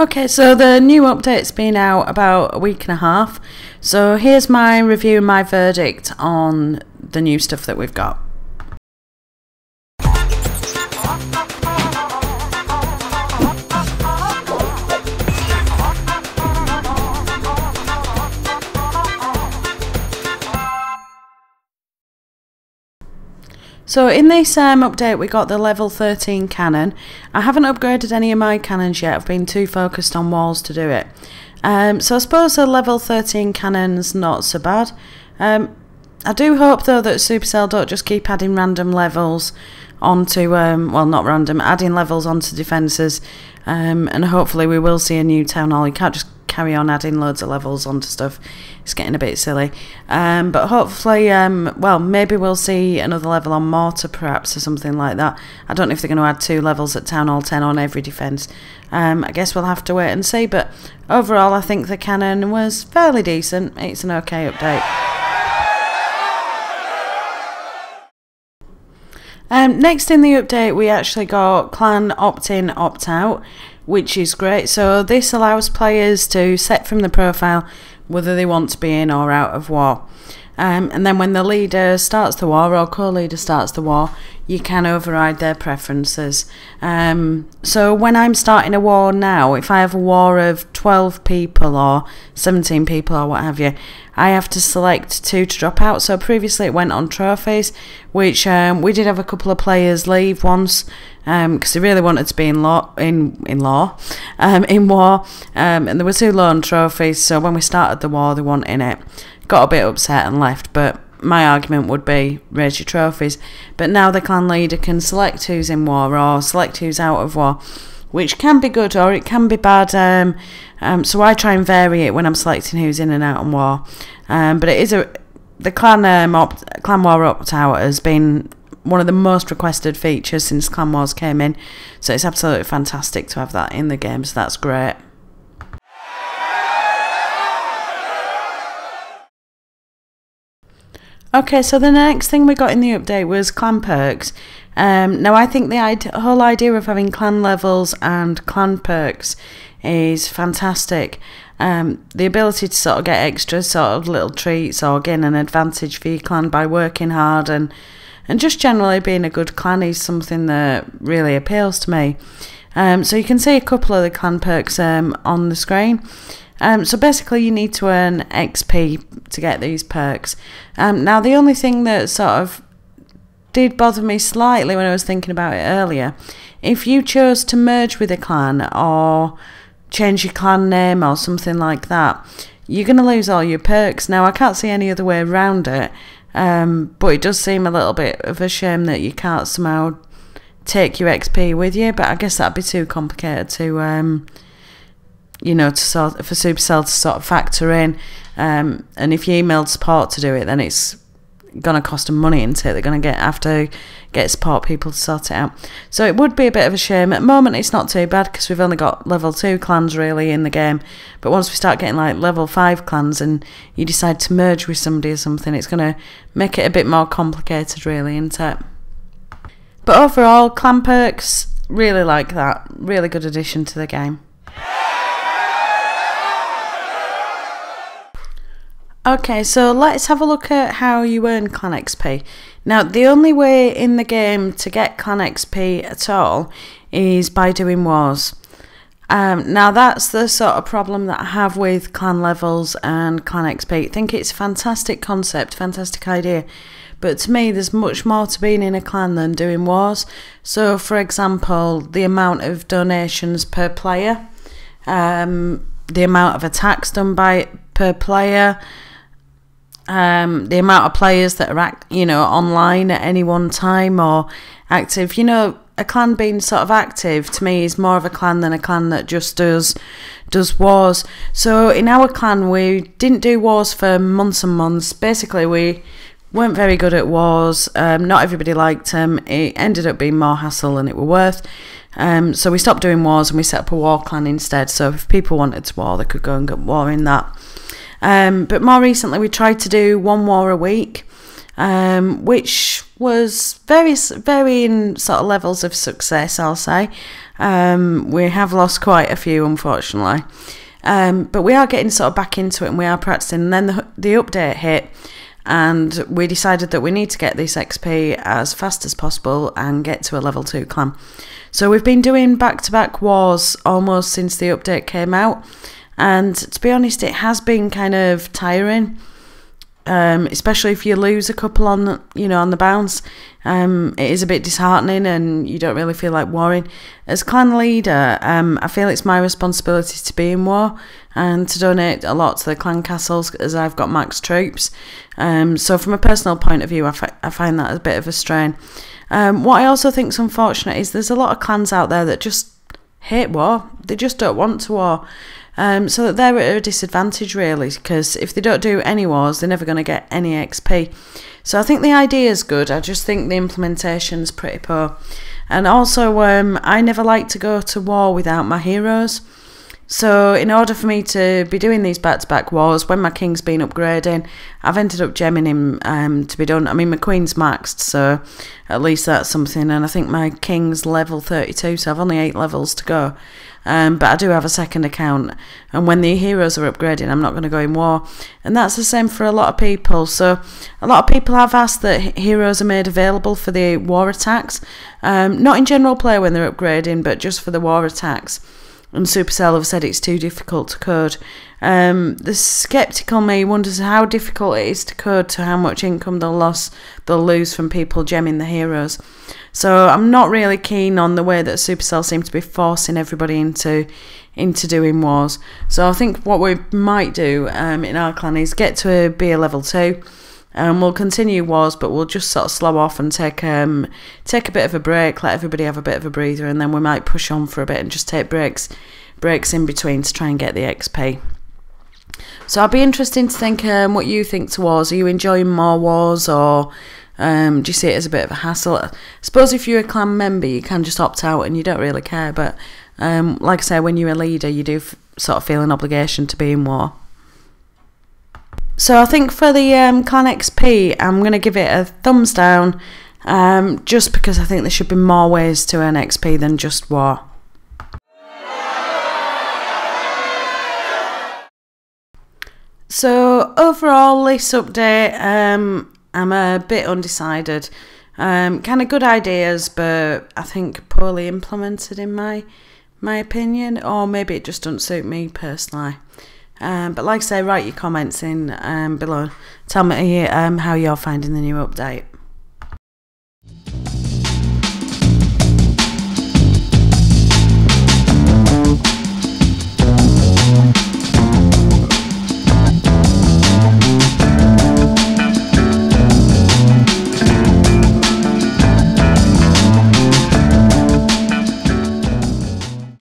Okay, so the new update's been out about a week and a half. So here's my review and my verdict on the new stuff that we've got. So in this update we got the level 13 cannon. I haven't upgraded any of my cannons yet, I've been too focused on walls to do it. So I suppose the level 13 cannon's not so bad. I do hope though that Supercell don't just keep adding random levels onto, well not random, adding levels onto defences, and hopefully we will see a new town hall. You can't just carry on adding loads of levels onto stuff, it's getting a bit silly. But hopefully, well, maybe we'll see another level on mortar perhaps, or something like that. I don't know if they're going to add 2 levels at Town Hall 10 on every defence. I guess we'll have to wait and see, but overall I think the cannon was fairly decent. It's an okay update. Next in the update we actually got clan opt-in, opt-out, which is great. So this allows players to set from the profile whether they want to be in or out of war. And then when the leader starts the war or co-leader starts the war, you can override their preferences. So when I'm starting a war now, if I have a war of 12 people or 17 people or what have you, I have to select 2 to drop out. So previously it went on trophies, which we did have a couple of players leave once because they really wanted to be in war, and there were 2 lone trophies. So when we started the war, they weren't in it. Got a bit upset and left, but my argument would be raise your trophies. But now the clan leader can select who's in war or select who's out of war, which can be good or it can be bad. So I try and vary it when I'm selecting who's in and out of war. But it is the clan war opt-out has been one of the most requested features since Clan Wars came in, so it's absolutely fantastic to have that in the game, so that's great. Okay, so the next thing we got in the update was clan perks. Now I think the whole idea of having clan levels and clan perks is fantastic. The ability to sort of get extra sort of little treats or gain an advantage for your clan by working hard and just generally being a good clan is something that really appeals to me. So you can see a couple of the clan perks on the screen. So basically you need to earn XP to get these perks. Now the only thing that sort of did bother me slightly when I was thinking about it earlier, if you chose to merge with a clan or change your clan name or something like that, you're going to lose all your perks. Now I can't see any other way around it, but it does seem a little bit of a shame that you can't somehow take your XP with you, but I guess that'd be too complicated to you know, for Supercell to sort of factor in, and if you emailed support to do it, then it's going to cost them money, isn't it? They're going to have to get support people to sort it out. So it would be a bit of a shame. At the moment it's not too bad because we've only got level 2 clans really in the game, but once we start getting like level 5 clans and you decide to merge with somebody or something, it's going to make it a bit more complicated really, isn't it? But overall, clan perks, really like that. Really good addition to the game. Okay, so let's have a look at how you earn clan XP. Now, the only way in the game to get clan XP at all is by doing wars. Now, that's the sort of problem that I have with clan levels and clan XP. I think it's a fantastic concept, fantastic idea. But to me, there's much more to being in a clan than doing wars. So, for example, the amount of donations per player, the amount of attacks done per player, the amount of players that are online at any one time or active. You know, a clan being sort of active to me is more of a clan than a clan that just does wars. So in our clan we didn't do wars for months and months. Basically we weren't very good at wars. Not everybody liked them. It ended up being more hassle than it were worth. So we stopped doing wars and we set up a war clan instead. So if people wanted to war, they could go and get war in that. But more recently we tried to do 1 war a week, which was varying sort of levels of success, I'll say. We have lost quite a few, unfortunately. But we are getting sort of back into it, and we are practicing. And then the update hit, and we decided that we need to get this XP as fast as possible and get to a level 2 clan. So we've been doing back-to-back wars almost since the update came out, and to be honest, it has been kind of tiring. Especially if you lose a couple on the bounce. It is a bit disheartening, and you don't really feel like warring. As clan leader, I feel it's my responsibility to be in war and to donate a lot to the clan castles, as I've got max troops. So from a personal point of view, I find that a bit of a strain. What I also think is unfortunate is there's a lot of clans out there that just hate war. They just don't want to war. So that they're at a disadvantage, really, because if they don't do any wars, they're never going to get any XP. So I think the idea is good. I just think the implementation's pretty poor. And also, I never like to go to war without my heroes. So in order for me to be doing these back-to-back wars, when my king's been upgrading, I've ended up gemming him to be done. I mean, my queen's maxed, so at least that's something. And I think my king's level 32, so I've only 8 levels to go. But I do have a second account, and when the heroes are upgrading, I'm not going to go in war. And that's the same for a lot of people. So a lot of people have asked that heroes are made available for the war attacks. Not in general play when they're upgrading, but just for the war attacks. And Supercell have said it's too difficult to code. The sceptical me wonders how difficult it is to code to how much income they'll lose from people gemming the heroes. So I'm not really keen on the way that Supercell seem to be forcing everybody into doing wars. So I think what we might do in our clan is get to be a level 2. We'll continue wars, but we'll just sort of slow off and take a bit of a break, let everybody have a bit of a breather, and then we might push on for a bit and just take breaks in between to try and get the XP. So I'll be interested to think what you think to wars. Are you enjoying more wars, or do you see it as a bit of a hassle? I suppose if you're a clan member, you can just opt out and you don't really care, but like I say, when you're a leader, you do sort of feel an obligation to be in war. So I think for the clan XP, I'm going to give it a thumbs down, just because I think there should be more ways to earn XP than just war. So overall, this update, I'm a bit undecided. Kind of good ideas, but I think poorly implemented in my opinion, or maybe it just doesn't suit me personally. But like I say, write your comments in below. Tell me how you're finding the new update.